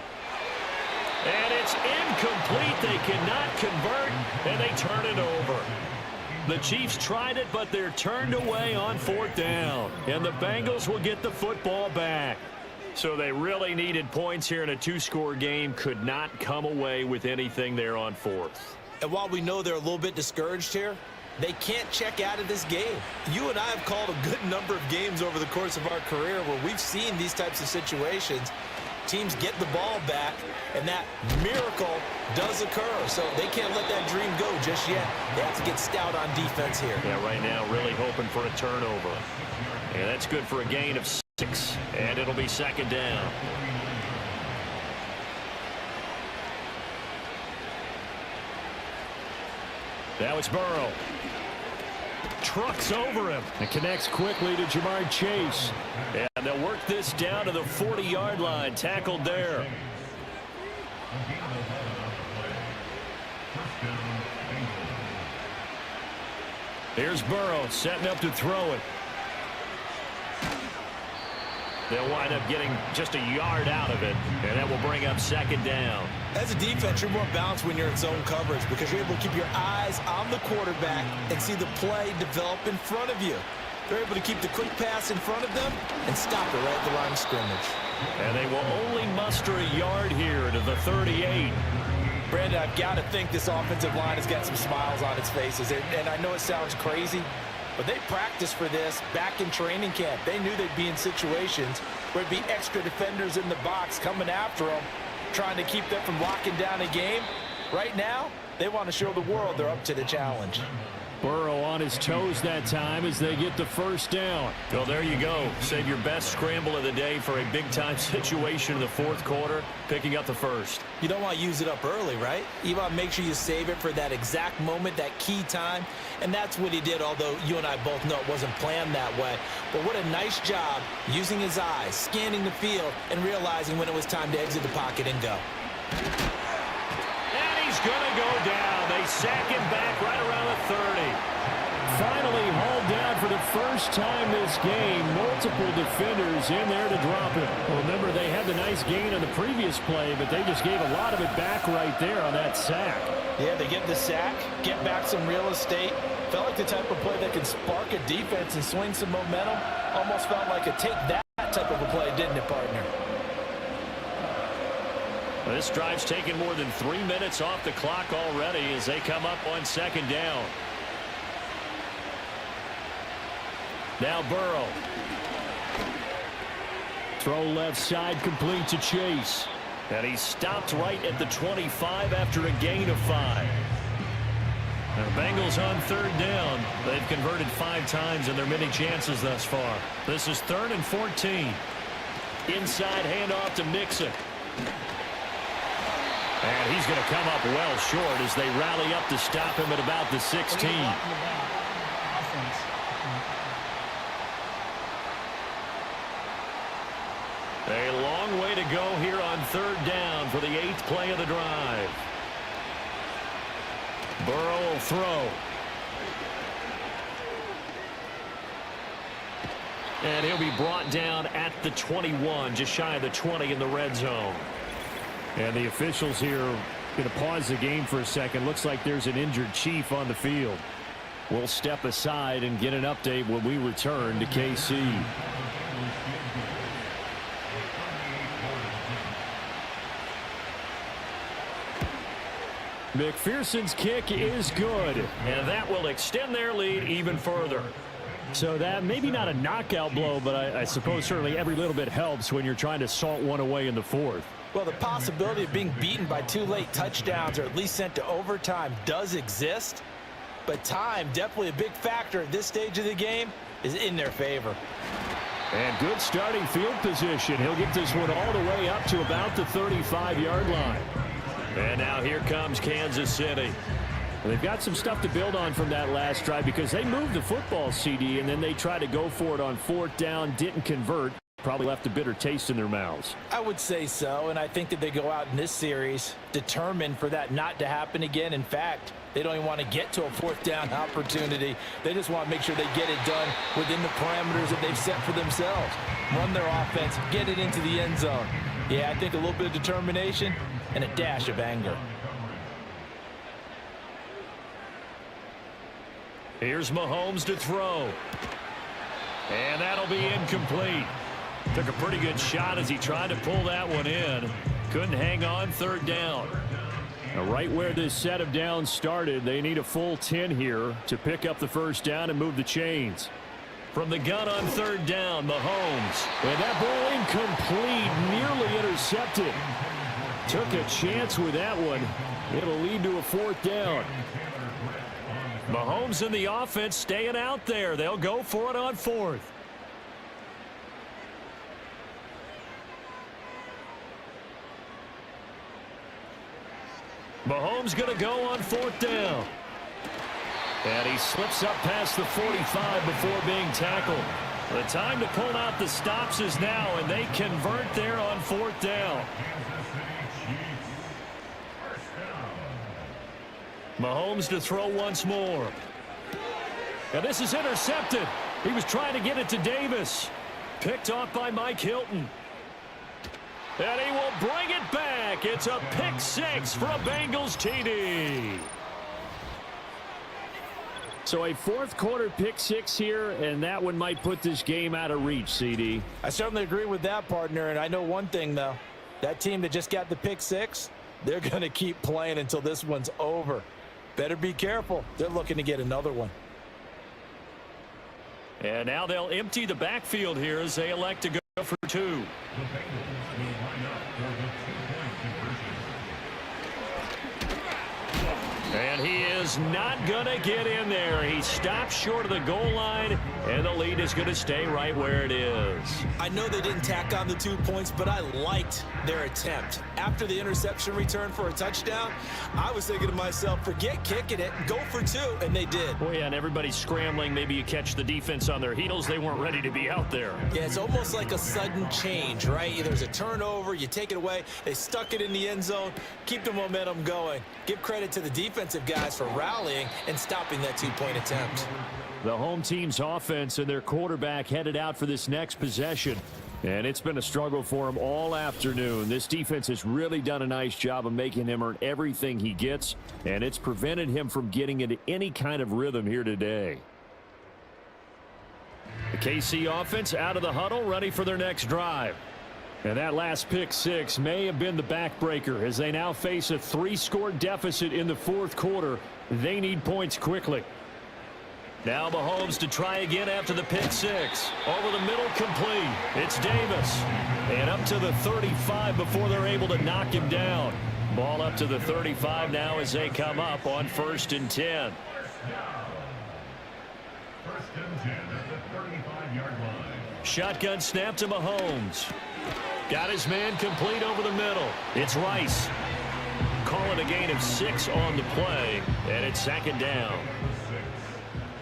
And it's incomplete. They cannot convert, and they turn it over. The Chiefs tried it, but they're turned away on 4th down. And the Bengals will get the football back. So they really needed points here in a 2-score game. Could not come away with anything there on 4th. And while we know they're a little bit discouraged here, they can't check out of this game. You and I have called a good number of games over the course of our career where we've seen these types of situations. Teams get the ball back, and that miracle does occur. So they can't let that dream go just yet. They have to get stout on defense here. Yeah, right now really hoping for a turnover. And that's good for a gain of 6. And it'll be second down. Now it's Burrow. Trucks over him. And connects quickly to Jamar Chase. And they'll work this down to the 40-yard line. Tackled there. Here's Burrow setting up to throw it. They'll wind up getting just a yard out of it, and that will bring up second down. As a defense, you're more balanced when you're in zone coverage because you're able to keep your eyes on the quarterback and see the play develop in front of you. They're able to keep the quick pass in front of them and stop it right at the line of scrimmage. And they will only muster a yard here to the 38. Brandon, I've got to think this offensive line has got some smiles on its faces. And I know it sounds crazy, but they practiced for this back in training camp. They knew they'd be in situations where there'd be extra defenders in the box coming after them, trying to keep them from locking down a game. Right now, they want to show the world they're up to the challenge. Burrow on his toes that time as they get the first down. Well, there you go. Save your best scramble of the day for a big-time situation in the 4th quarter, picking up the first. You don't want to use it up early, right? You want to make sure you save it for that exact moment, that key time. And that's what he did, although you and I both know it wasn't planned that way. But what a nice job using his eyes, scanning the field, and realizing when it was time to exit the pocket and go. And he's going to go down. They sack him back right around the 30. Finally hauled down for the first time this game. Multiple defenders in there to drop him. Well, remember, they had the nice gain on the previous play, but they just gave a lot of it back right there on that sack. Yeah, they get the sack, get back some real estate. Felt like the type of play that can spark a defense and swing some momentum. Almost felt like a take that type of a play, didn't it, partner? This drive's taken more than 3 minutes off the clock already as they come up on second down. Now Burrow. Throw left side complete to Chase. And he stopped right at the 25 after a gain of 5. And the Bengals on third down. They've converted 5 times in their many chances thus far. This is 3rd and 14. Inside handoff to Mixon. And he's going to come up well short as they rally up to stop him at about the 16. A long way to go here on third down for the 8th play of the drive. Burrow will throw. And he'll be brought down at the 21, just shy of the 20 in the red zone. And the officials here going to pause the game for a second. Looks like there's an injured Chief on the field. We'll step aside and get an update when we return to KC. McPherson's kick is good. And that will extend their lead even further. So that maybe not a knockout blow, but I suppose certainly every little bit helps when you're trying to salt one away in the 4th. Well, the possibility of being beaten by 2 late touchdowns or at least sent to overtime does exist. But time, definitely a big factor at this stage of the game, is in their favor. And good starting field position. He'll get this one all the way up to about the 35-yard line. And now here comes Kansas City. Well, they've got some stuff to build on from that last drive because they moved the football, CD, and then they tried to go for it on 4th down, didn't convert. Probably left a bitter taste in their mouths. I would say so, and I think that they go out in this series determined for that not to happen again. In fact, they don't even want to get to a 4th down opportunity. They just want to make sure they get it done within the parameters that they've set for themselves. Run their offense, get it into the end zone. Yeah, I think a little bit of determination and a dash of anger. Here's Mahomes to throw. And that'll be incomplete. Took a pretty good shot as he tried to pull that one in. Couldn't hang on 3rd down. Now, right where this set of downs started, they need a full 10 here to pick up the 1st down and move the chains. From the gun on 3rd down, Mahomes. And that ball incomplete, nearly intercepted. Took a chance with that one. It'll lead to a 4th down. Mahomes and the offense staying out there. They'll go for it on 4th. Mahomes going to go on 4th down. And he slips up past the 45 before being tackled. The time to pull out the stops is now, and they convert there on 4th down. Mahomes to throw once more. And this is intercepted. He was trying to get it to Davis. Picked off by Mike Hilton. And he will bring it back. It's a pick 6 for a Bengals TD. So a 4th quarter pick 6 here, and that one might put this game out of reach, CD. I certainly agree with that, partner, and I know one thing, though. That team that just got the pick 6, they're going to keep playing until this one's over. Better be careful. They're looking to get another one. And now they'll empty the backfield here as they elect to go for 2. And he is not going to get in there. He stops short of the goal line, and the lead is going to stay right where it is. I know they didn't tack on the 2 points, but I liked their attempt. After the interception return for a touchdown, I was thinking to myself, forget kicking it, go for 2, and they did. Oh, yeah, and everybody's scrambling. Maybe you catch the defense on their heels. They weren't ready to be out there. Yeah, it's almost like a sudden change, right? There's a turnover, you take it away, they stuck it in the end zone, keep the momentum going. Give credit to the defensive guys for rallying and stopping that 2-point attempt. The home team's offense and their quarterback headed out for this next possession. And it's been a struggle for him all afternoon. This defense has really done a nice job of making him earn everything he gets, and it's prevented him from getting into any kind of rhythm here today. The KC offense out of the huddle, ready for their next drive. And that last pick 6 may have been the backbreaker as they now face a 3-score deficit in the 4th quarter. They need points quickly. Now Mahomes to try again after the pick 6. Over the middle, complete. It's Davis. And up to the 35 before they're able to knock him down. Ball up to the 35 now as they come up on 1st and 10. 1st and 10 at the 35-yard line. Shotgun snap to Mahomes. Got his man complete over the middle. It's Rice. call it a gain of 6 on the play, and it's second down.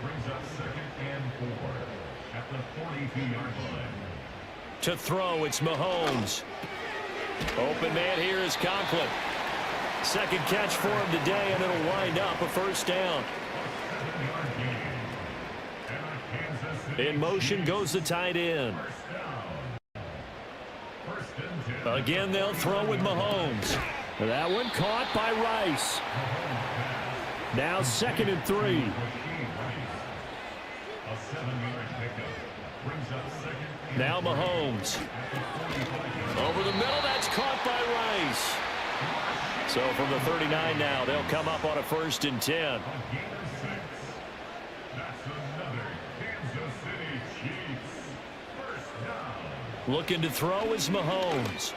Brings up second and 4 at the 42-yard line. To throw, it's Mahomes. Open man here is Conklin. Second catch for him today, and it'll wind up a first down. In motion goes the tight end. Again, they'll throw with Mahomes. That one caught by Rice. Now 2nd and 3. A 7-yard pickup brings up second. Now Mahomes. Over the middle, that's caught by Rice. So from the 39 now, they'll come up on a 1st and 10. Looking to throw is Mahomes.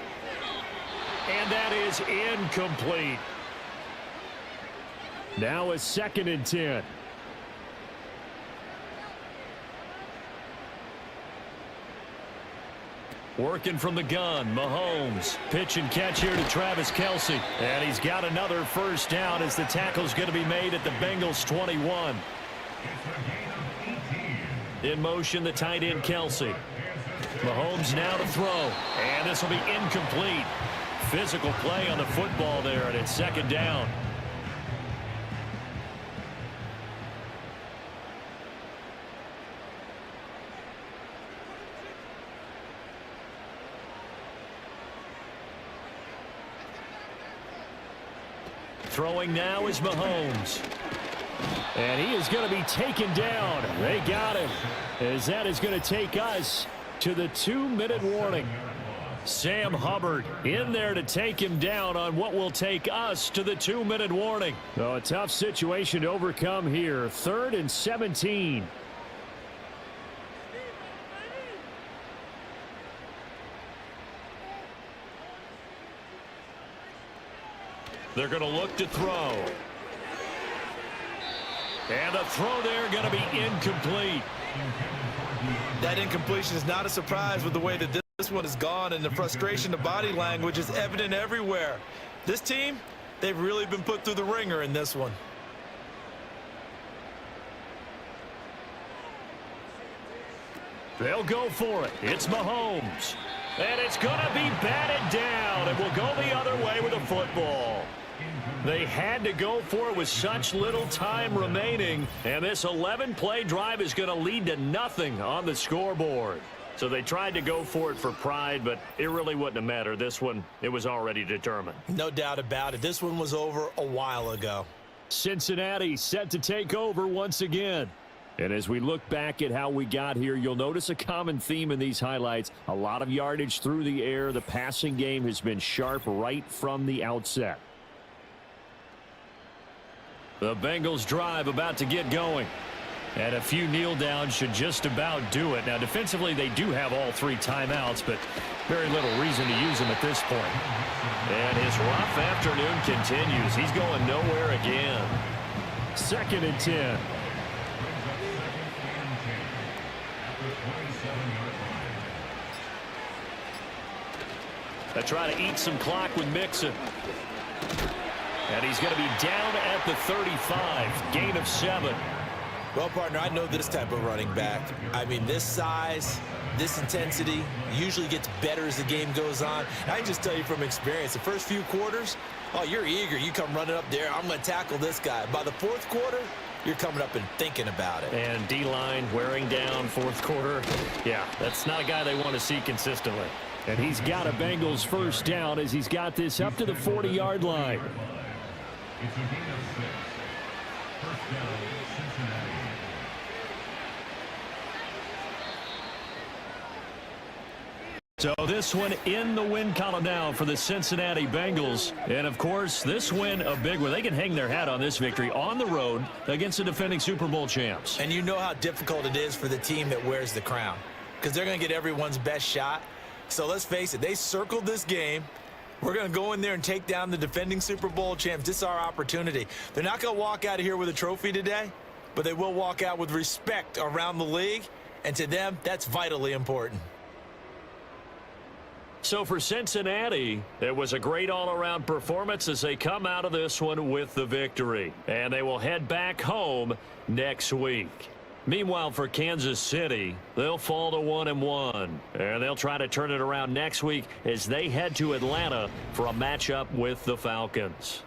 And that is incomplete. Now a 2nd and 10. Working from the gun, Mahomes. Pitch and catch here to Travis Kelce. And he's got another first down as the tackle's going to be made at the Bengals 21. In motion, the tight end Kelce. Mahomes now to throw. And this will be incomplete. Physical play on the football there, and it's 2nd down. Throwing now is Mahomes. And he is going to be taken down. They got him, as that is going to take us to the 2-minute warning. Sam Hubbard in there to take him down on what will take us to the 2-minute warning. So a tough situation to overcome here. 3rd and 17. They're going to look to throw. And the throw there going to be incomplete. That incompletion is not a surprise with the way that this one has gone, and the frustration, the body language is evident everywhere. This team, they've really been put through the ringer in this one. They'll go for it. It's Mahomes. And it's going to be batted down, and will go the other way with a football. They had to go for it with such little time remaining, and this 11-play drive is going to lead to nothing on the scoreboard. So they tried to go for it for pride, but it really wouldn't have mattered. This one, it was already determined. No doubt about it. This one was over a while ago. Cincinnati set to take over once again. And as we look back at how we got here, you'll notice a common theme in these highlights. A lot of yardage through the air. The passing game has been sharp right from the outset. The Bengals drive about to get going. And a few kneel downs should just about do it. Now, defensively, they do have all 3 timeouts, but very little reason to use them at this point. And his rough afternoon continues. He's going nowhere again. 2nd and 10. They try to eat some clock with Mixon. And he's going to be down at the 35. Gain of 7. Well, partner, I know this type of running back. I mean, this size, this intensity usually gets better as the game goes on. And I can just tell you from experience, the first few quarters, oh, you're eager. You come running up there, I'm going to tackle this guy. By the 4th quarter, you're coming up and thinking about it. And D-line wearing down 4th quarter. Yeah, that's not a guy they want to see consistently. And he's got a Bengals first down as he's got this up to the 40-yard line. It's a gain of 6. First down, Cincinnati. So this one in the win column now for the Cincinnati Bengals. And, of course, this win a big one. They can hang their hat on this victory on the road against the defending Super Bowl champs. And you know how difficult it is for the team that wears the crown, because they're going to get everyone's best shot. So let's face it, they circled this game. We're going to go in there and take down the defending Super Bowl champs. This is our opportunity. They're not going to walk out of here with a trophy today, but they will walk out with respect around the league. And to them, that's vitally important. So for Cincinnati, it was a great all-around performance as they come out of this one with the victory. And they will head back home next week. Meanwhile, for Kansas City, they'll fall to 1-1. And they'll try to turn it around next week as they head to Atlanta for a matchup with the Falcons.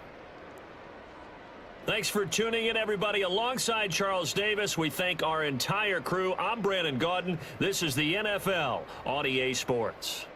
Thanks for tuning in, everybody. Alongside Charles Davis, we thank our entire crew. I'm Brandon Gaudin. This is the NFL on EA Sports.